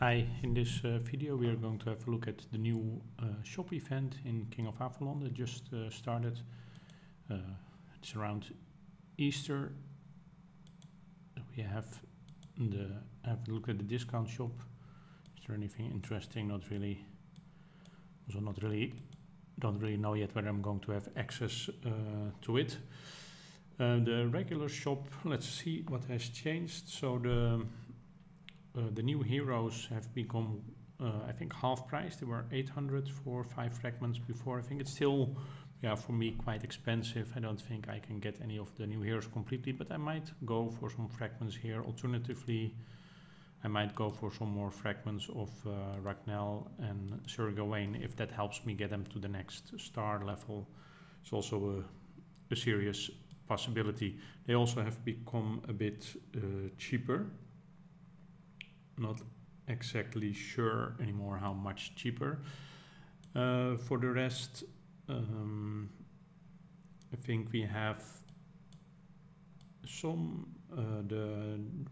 Hi, in this video we are going to have a look at the new shop event in King of Avalon that just started. It's around Easter. We have a look at the discount shop. Is there anything interesting? Not really. Also don't really know yet whether I'm going to have access to it. The regular shop, let's see what has changed. So the new heroes have become, I think, half price. They were 800 for 5 fragments before. I think it's still, for me, quite expensive. I don't think I can get any of the new heroes completely, but I might go for some fragments here. Alternatively, I might go for some more fragments of Ragnell and Sir Gawain if that helps me get them to the next star level. It's also a serious possibility. They also have become a bit cheaper. Not exactly sure anymore how much cheaper. For the rest, I think we have some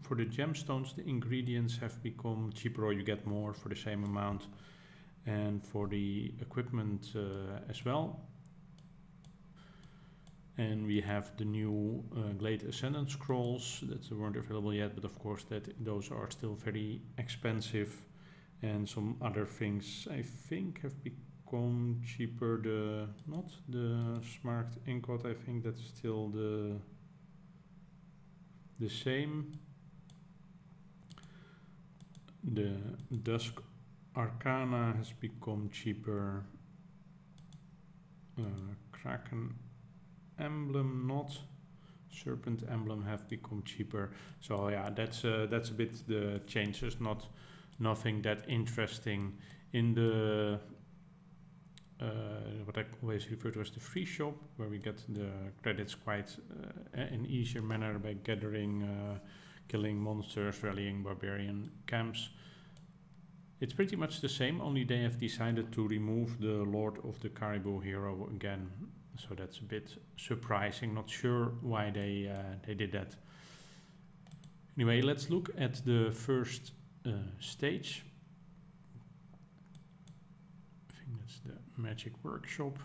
for the gemstones, the ingredients have become cheaper, or you get more for the same amount, and for the equipment as well. And we have the new Glade Ascendant scrolls that weren't available yet, but of course those are still very expensive. And some other things I think have become cheaper. Not the Smart Ingot, I think that's still the same. The Dusk Arcana has become cheaper. Kraken Emblem not. Serpent Emblem have become cheaper. So yeah, that's a bit the changes. Nothing that interesting. In the what I always refer to as the free shop, where we get the credits quite in easier manner by gathering, killing monsters, rallying barbarian camps. It's pretty much the same, only they have decided to remove the Lord of the Caribou hero again. So that's a bit surprising. Not sure why they did that. Anyway, let's look at the first stage. I think that's the Magic Workshop.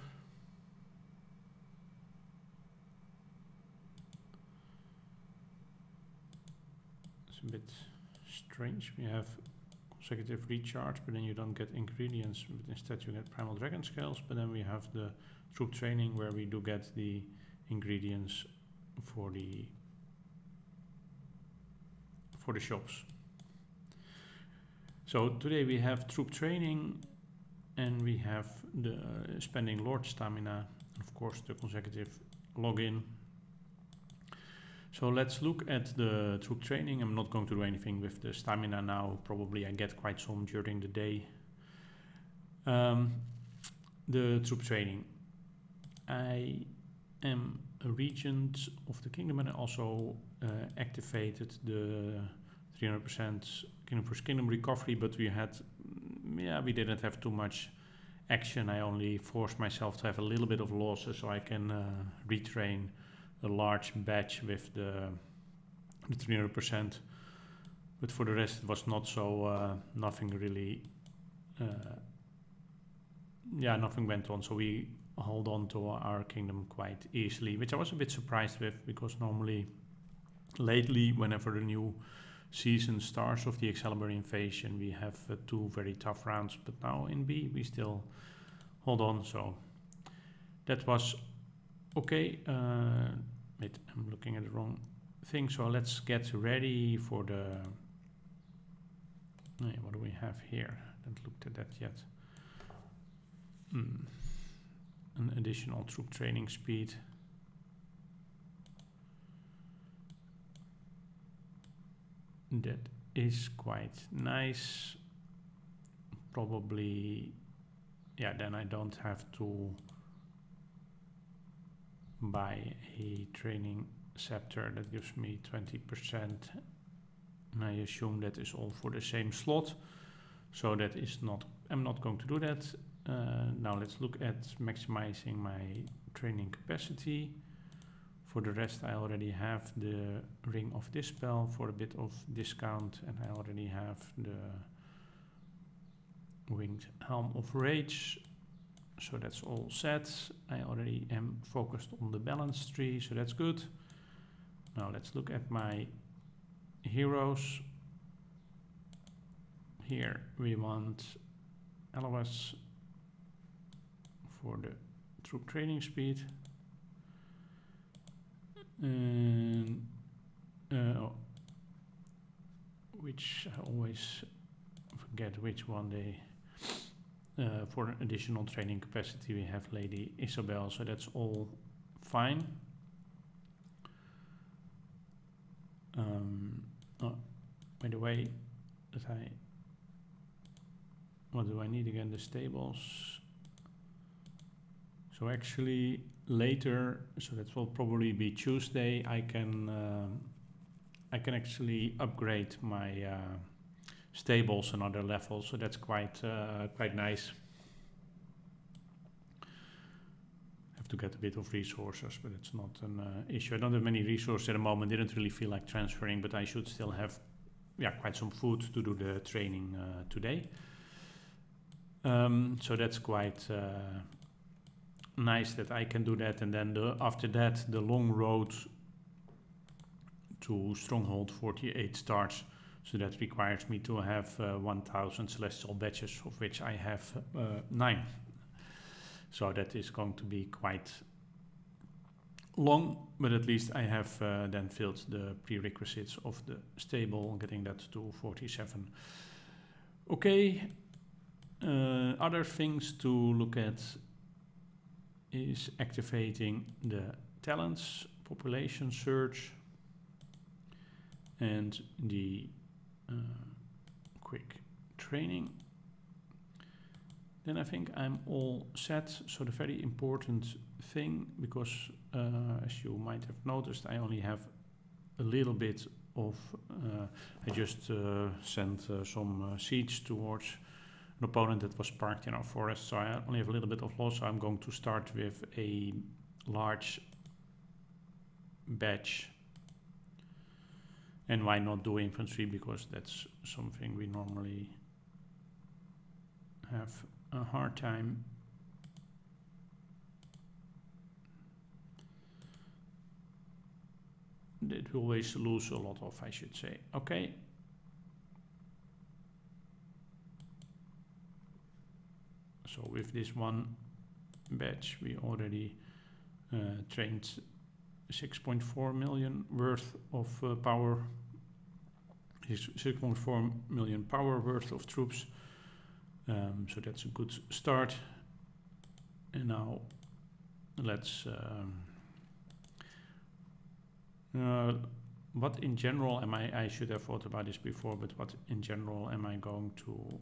It's a bit strange. We have consecutive recharge, but then you don't get ingredients, but instead you get primal dragon scales. But then we have the troop training, where we do get the ingredients for the shops. So today we have troop training, and we have the spending Lord stamina, and of course the consecutive login. So let's look at the troop training. I'm not going to do anything with the stamina now. Probably I get quite some during the day. The troop training. I am a regent of the kingdom, and I also activated the 300% kingdom for kingdom recovery, but we didn't have too much action. I only forced myself to have a little bit of losses so I can retrain a large batch with the 300%. But for the rest it was not so, nothing really, nothing went on. So we hold on to our kingdom quite easily, which I was a bit surprised with, because normally lately whenever the new season starts of the Excalibur invasion, we have 2 very tough rounds, but now in B we still hold on. So that was okay. Wait, I'm looking at the wrong thing. So let's get ready for the what do we have here? I haven't looked at that yet. An additional troop training speed. That is quite nice. Probably, then I don't have to buy a training scepter. That gives me 20%. And I assume that is all for the same slot. So that is not, I'm not going to do that. Now let's look at maximizing my training capacity. For the rest, I already have the Ring of Dispel for a bit of discount, and I already have the winged helm of rage. So that's all set. I already am focused on the balance tree, so that's good. Now let's look at my heroes. Here we want LOS for the troop training speed. And which I always forget which one they for additional training capacity we have Lady Isabel, so that's all fine. Oh, by the way, what do I need again? The stables. So actually later, so that will probably be Tuesday, I can actually upgrade my stables another level, so that's quite nice. Have to get a bit of resources, but it's not an issue. I don't have many resources at the moment. Didn't really feel like transferring, but I should still have quite some food to do the training today. So that's quite nice that I can do that, and then after that the long road to Stronghold 48 starts. So that requires me to have 1000 celestial badges, of which I have 9. So that is going to be quite long, but at least I have then filled the prerequisites of the stable, getting that to 47. Okay, other things to look at is activating the talents, population search, and the quick training. Then I think I'm all set. So the very important thing, because as you might have noticed, I only have a little bit of, I just sent some siege towards an opponent that was parked in our forest, so I only have a little bit of loss. So I'm going to start with a large batch. And why not do infantry? Because that's something we normally have a hard time. That we always lose a lot of, I should say. Okay. So with this one batch, we already trained 6.4 million worth of power, 6.4 million power worth of troops. So that's a good start. And now let's what in general am I should have thought about this before, but what in general am I going to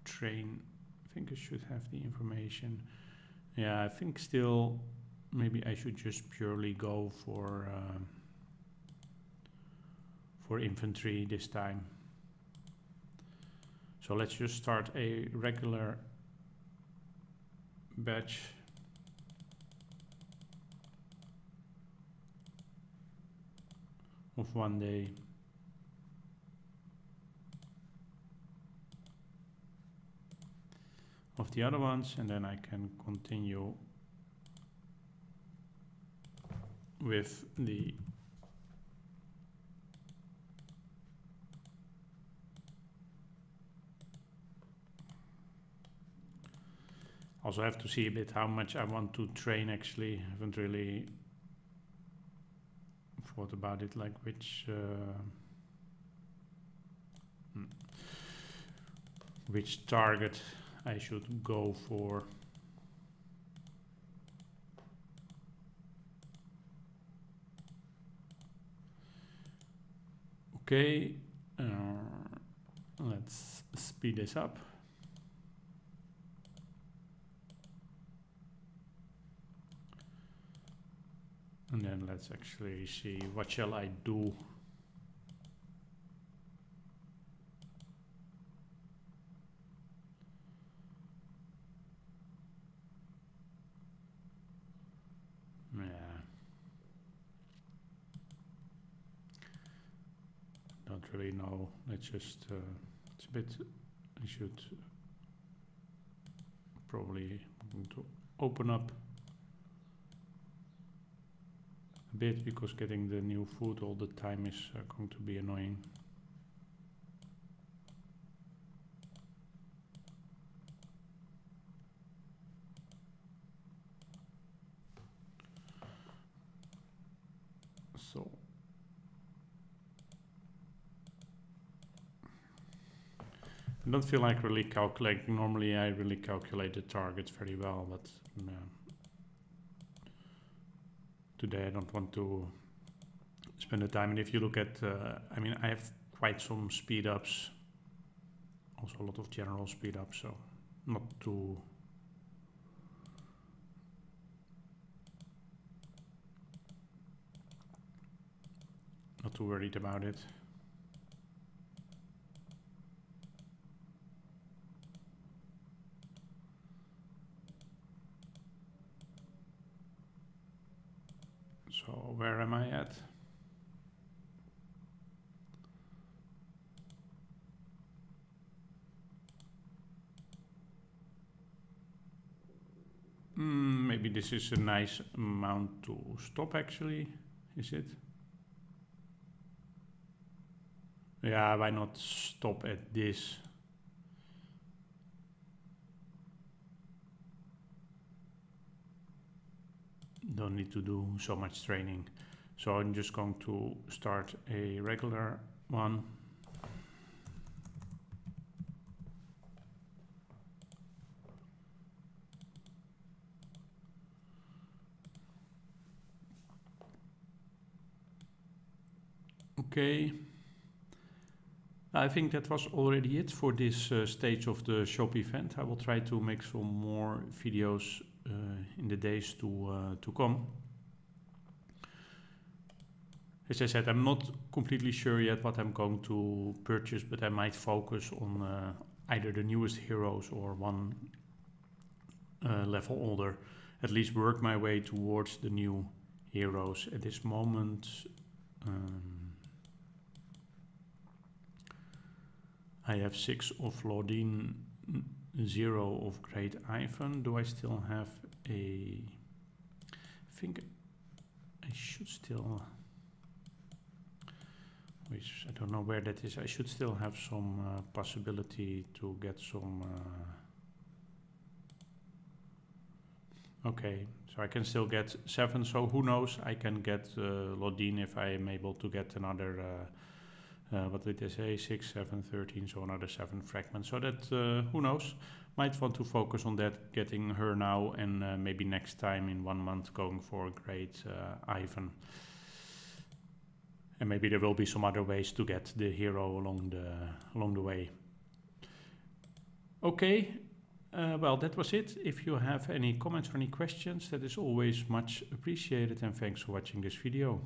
train? I think I should have the information. Yeah, I think still maybe I should just purely go for infantry this time. So let's just start a regular batch. Of 1 day. Of the other ones, and then I can continue with the also have to see a bit how much I want to train. Actually, I haven't really thought about it, like which target I should go for. Okay, let's speed this up. And then let's actually see what shall I do. Yeah. Don't really know. Let's just, it's a bit, I should probably going to open up a bit because getting the new food all the time is going to be annoying. So I don't feel like really calculating. Normally I really calculate the targets very well, but today I don't want to spend the time. And if you look at, I mean, I have quite some speed ups, also a lot of general speed ups, so not too worried about it. So where am I at? Maybe this is a nice amount to stop actually, is it? Yeah, why not stop at this? Don't need to do so much training. So I'm just going to start a regular one. Okay. I think that was already it for this stage of the shop event. I will try to make some more videos in the days to come. As I said, I'm not completely sure yet what I'm going to purchase, but I might focus on either the newest heroes or one level older. At least work my way towards the new heroes. At this moment, I have 6 of Lodin, 0 of Great Ivan. Do I still have a... I think I should still... Which I don't know where that is. I should still have some possibility to get some... Okay, so I can still get 7. So who knows? I can get Lodin if I am able to get another... what did they say? 6, 7, 13, so another 7 fragments. So that, who knows? Might want to focus on that, getting her now, and maybe next time in 1 month going for a Great Ivan. And maybe there will be some other ways to get the hero along the way. Okay, well, that was it. If you have any comments or any questions, that is always much appreciated, and thanks for watching this video.